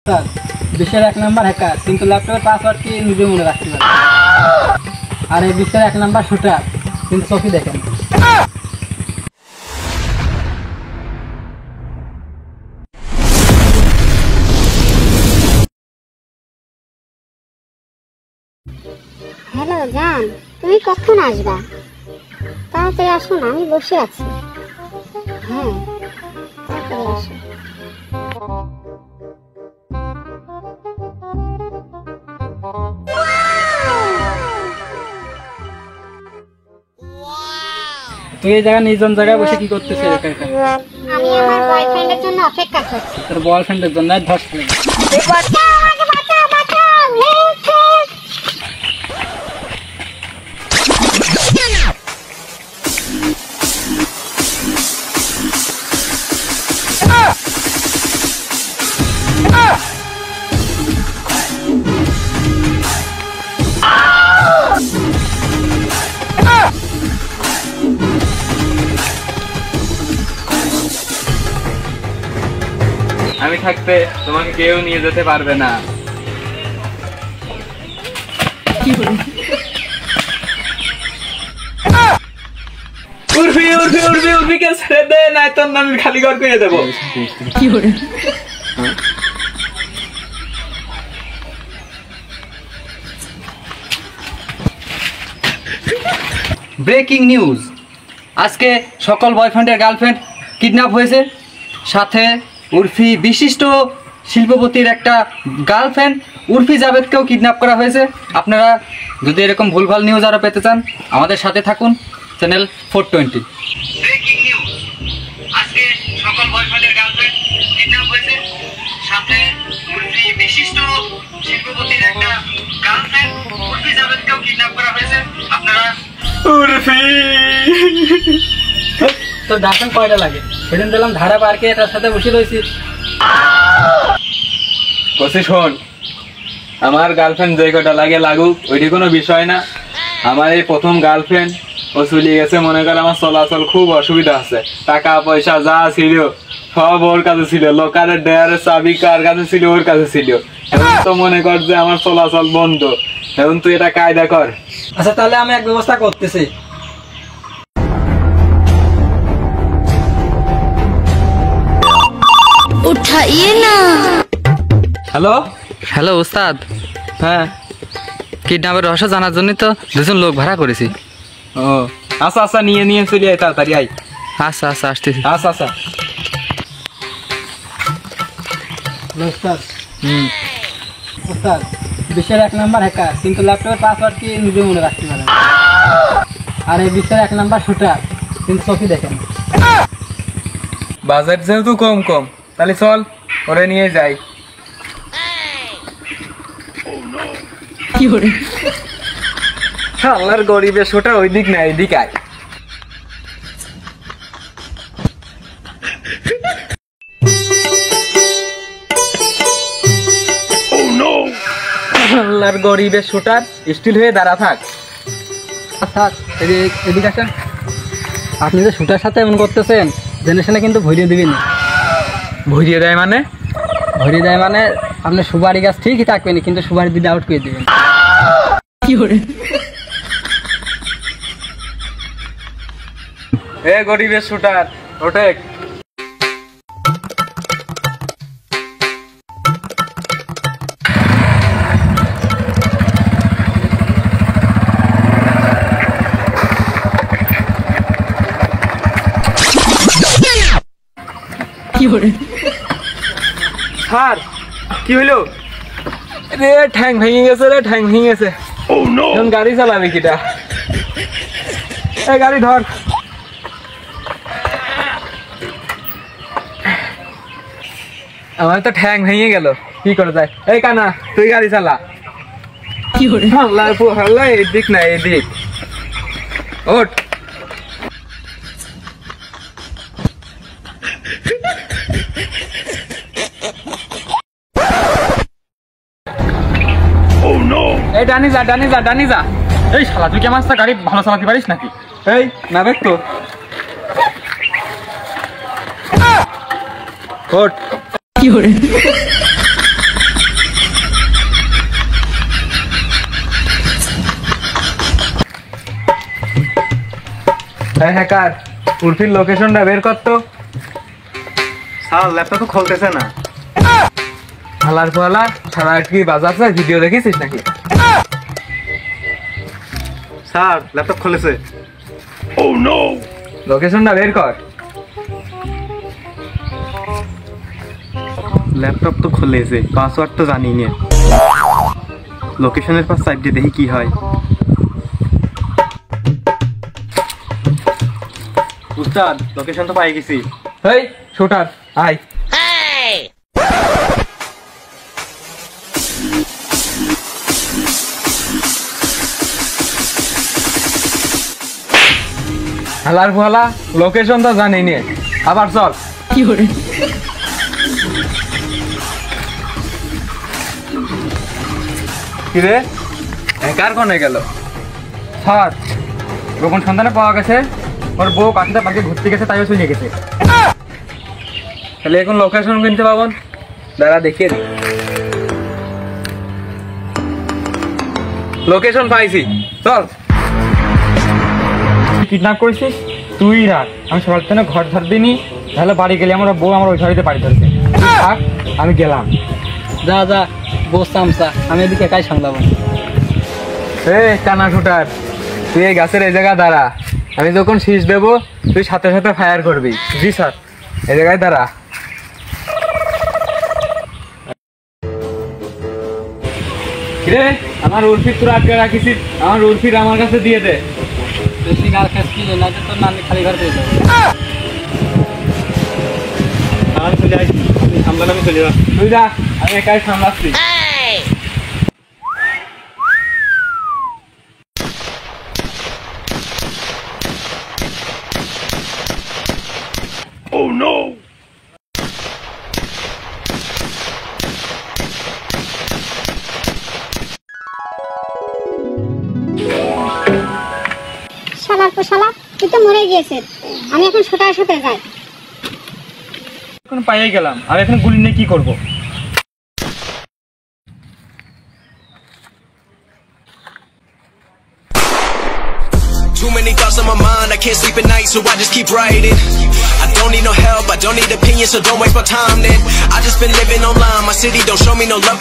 Sir বিশ্বের 1 number hacker, কিন্তু ল্যাপটপের পাসওয়ার্ড কি নিজে মনে রাখতে পারে। আর এই বিশ্বের 1 নাম্বার শুটার, কিন্তু চোখই দেখেন। হ্যালো জান, তুমি কখন আসবা? তাড়াতাড়ি আসো না, আমি বসে আছি। হ্যাঁ, তাড়াতাড়ি আসো। তুই এই জায়গায় নির্জন জায়গায় বসে কি করতেছিস একা একা? আমি আমার বয়ফ্রেন্ডের জন্য অপেক্ষা করছি। তোর বয়ফ্রেন্ডের জন্য ধস ফেলে আমি থাকতে তোমাকে কেউ নিয়ে যেতে পারবে না। উর্ফি উর্ফি উর্ফি উর্ফিকে ছেড়ে দে, নাই তোর নাম খালি ঘর করে দেবো। ব্রেকিং নিউজ, আজকে সকল বয়ফ্রেন্ডের গার্লফ্রেন্ড কিডন্যাপ হয়েছে, সাথে উর্ফি বিশিষ্ট শিল্পপতির একটা গার্লফ্রেন্ড উর্ফি জাবেদকেও কিডন্যাপ করা হয়েছে। আপনারা যদি এরকম ভুলভাল নিউজ আরও পেতে চান আমাদের সাথে থাকুন, চ্যানেল 420। ব্রেকিং নিউজ, আজকে সকল বয়ফ্রেন্ডের গার্লফ্রেন্ড কিডন্যাপ হয়েছে, সাথে উর্ফি বিশিষ্ট শিল্পপতির একটা গার্লফ্রেন্ড উর্ফি জাবেদকেও কিডন্যাপ করা হয়েছে। আপনারা উর্ফি তোর ডাক্তার কয়টা লাগে? সেদিন দিলাম ধারা পার্কে তার সাথে বসে রয়েছি। কসি শোন, আমার গার্লফ্রেন্ড যে কটা লাগে লাগুক, ওইটি কোনো বিষয় না। আমার এই প্রথম গার্লফ্রেন্ড, ও চলে গেছে, মনে কর আমার চলাচল খুব অসুবিধা আছে। টাকা পয়সা যা ছিল সব ওর কাছে ছিল, লোকারের ডেয়ারের চাবি কার কাছে ছিল, ওর কাছে ছিল। এখন তো মনে কর যে আমার চলাচল বন্ধ। এখন তুই এটা কায়দা কর। আচ্ছা তাহলে আমি এক ব্যবস্থা করতেছি। उठाइए ना। হ্যালো হ্যালো উস্তাদ, হ্যাঁ, কিডন্যাপের রহস্য জানার জন্যই তো দুজন লোক ভাড়া করেছি। ও আচ্ছা আচ্ছা, নিয়ে নিয়ে চলে আয়, তাড়াতাড়ি আয়। আচ্ছা আচ্ছা আসতেছি। আচ্ছা আচ্ছা। ওস্তাদ ওস্তাদ বিশ্বের 1 নাম্বার হ্যাকার, কিন্তু ল্যাপটপের পাসওয়ার্ড কি নিজে মনে রাখতে পারে। আর এই বিশ্বের 1 নাম্বার শুটার, কিন্তু চোখই দেখেন। বাজেট যেহেতু কম কম, তাহলে চল ওরে নিয়ে যাই। আল্লাহর গরিবের শোটা ওই দিক না, এই দিক আয়। আল্লাহর গরিবের শোটার স্টিল হয়ে দাঁড়া থাক। স্যার এদিকে আসেন। আপনি যে শুটার সাথে এমন করতেছেন, জেনে শুনে কিন্তু ভরিয়ে দিবেন। ভরিয়ে দেয় মানে? ভরিয়ে দেয় মানে আপনার সুপারি গাছ ঠিকই থাকবেন, কিন্তু সুপারি দিলে আউট করে দিবেন। এ গরিবের শোটার ওঠে। স্যার কি হইলো? রে ঠ্যাং ভেঙে গেছে, রে ঠ্যাং ভেঙে গেছে। এখন গাড়ি চালাবে কিটা? এই গাড়ি ধর। আমার তো ঠ্যাং ভেঙে গেল, কি করে যায়? এই কানা তুই গাড়ি চালা। আল্লাহ এদিক না এদিক, ওঠ। এই ডানি যা ডানি যা ডানি যা। এই শালা তুই কি আমার গাড়ি ভালো চালাতে পারিস নাকি? এই না দেখ তো। ওঠ। হ্যাকার, উর্ফির লোকেশনটা বের করতো। স্যার ল্যাপটপ তো খুলতেছে না। হালার পালা সারা কি বাজাচ্ছে, ভিডিও দেখেছিস নাকি? স্যার ল্যাপটপ খুলেছে। লোকেশনটা বের কর। ল্যাপটপ তো খুলেছে, পাসওয়ার্ড তো জানি না। লোকেশনের পাশ সাইড দিয়ে দেখি কি হয়। উস্তাদ লোকেশন তো পাই গেছি। এই শুটার আয়। হালার ফলা লোকেশন তো জানি নে, আবার চল। কিরে হ্যাকার কোনে গেল? স্যার গোপন সন্ধানে পাওয়া গেছে ওর বউ কাশিতে পার্কে ঘুরতে গেছে, তাইও চলে গেছে। তাহলে এখন লোকেশন কিনতে পাবন, দাঁড়া দেখিয়ে দি। লোকেশন পাইছি, চল। কিডন্যাপ করেছিস তুই রাখ, আমি সকাল থেকে ঘর ধরবি নি, তাহলে বাড়ি গেলে আমার বউ আমার ওই ঘরেতে বাড়ি ধরছে। থাক, আমি গেলাম। যা যা বস চামচা, আমি এদিকে একাই সামলাবো। এ কানা শুটার, তুই এই গাছের এই জায়গায় দাঁড়া। আমি যখন শীষ দেবো তুই সাথে সাথে ফায়ার করবি। জি স্যার। এই জায়গায় দাঁড়া। কিরে আমার উর্ফির তোর আটকে রাখিস, আমার উর্ফির আমার কাছে দিয়ে দে। বেশি গাল খাস কি না, তোর নানি খালি ঘর পেয়ে যাবে। আমি চলে আসি, আপনি সামলান, আমি চলে যাবো। তুই যা, আমি একাই সামলাচ্ছি। শালার পর শালা, তুই তো মরে গিয়েছে। আমি এখন ছোটার সাথে যাই। এখন পাইয়ে গেলাম, আর এখন গুলি নিয়ে কি করবো? Too many thoughts on my mind, I can't sleep at night, so I just keep writing. I don't need no help, I don't need opinions, so don't waste my time then. I just been living online, my city don't show me no love.